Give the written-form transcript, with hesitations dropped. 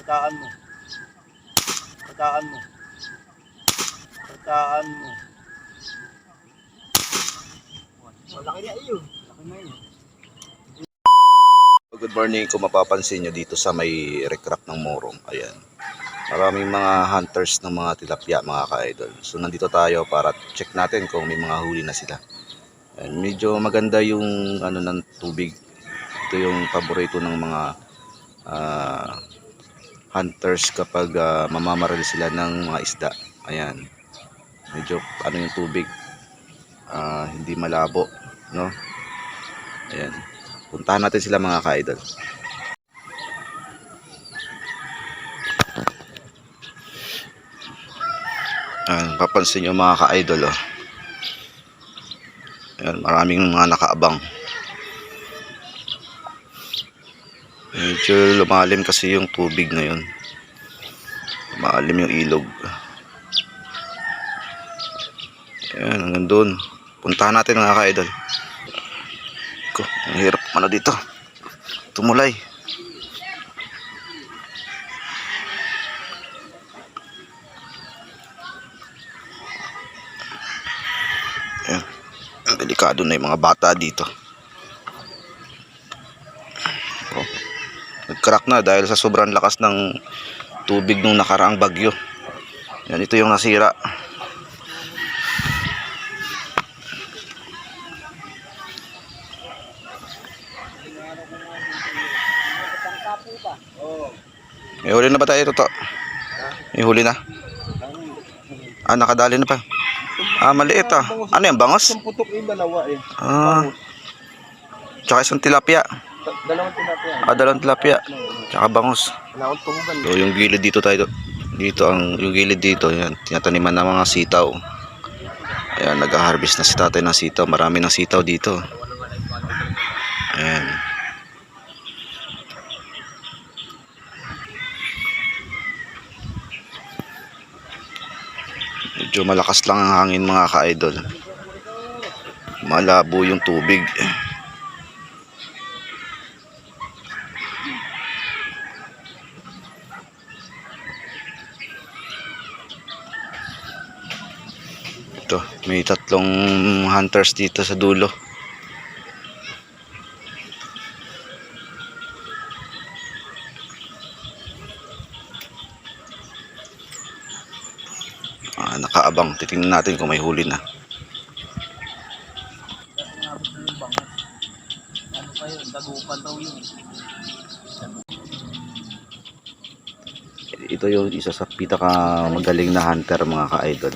Kataan mo. Kataan mo. Kataan mo. Malaki na iyo. Malaki na iyo. Good morning. Kung mapapansin nyo dito sa may recrap ng Morong, ayan, maraming mga hunters ng mga tilapia, mga ka-idol. So nandito tayo para check natin kung may mga huli na sila. Ayan, medyo maganda yung ano ng tubig. Ito yung paborito ng mga hunters kapag mamamaril sila ng mga isda. Ayan, medyo ano yung tubig, hindi malabo, no? Ayan, puntahan natin sila, mga ka-idol. Ayan, papansin nyo, mga ka-idol, oh. Ayan, maraming mga nakaabang. Medyo lumalim kasi yung tubig ngayon. Lumalim yung ilog. Ayan, hanggang doon. Puntahan natin, mga ka-idol. Ang hirap ano dito. Tumulay. Ayan. Ang delikado na yung mga bata dito. Oh, nag-crack na dahil sa sobrang lakas ng tubig nung nakaraang bagyo. Yan, ito yung nasira. May huli na ba tayo, Toto? May huli na? Nakadali na pa. Maliit ah. Ano yan, bangos? Isang putok yung dalawa eh. Tsaka isang tilapia. Dalawang tilapia. Dalawang tilapia. Tsaka bangos. Wala akong tumugan. So yung gilid dito tayo. Yung gilid dito, yan, tinataniman ng mga sitaw. Ayan, nag-harvest na si tatay ng sitaw. Marami ng sitaw dito. Ayan. Medyo malakas lang ang hangin, mga ka-idol. Malabo yung tubig. Ito, may 3 hunters dito sa dulo. Nakaabang. Titingnan natin kung may huli na. Ano pa yun? Dagupan daw yun. Ito yung isa sa pinaka magaling na hunter, mga ka-idol.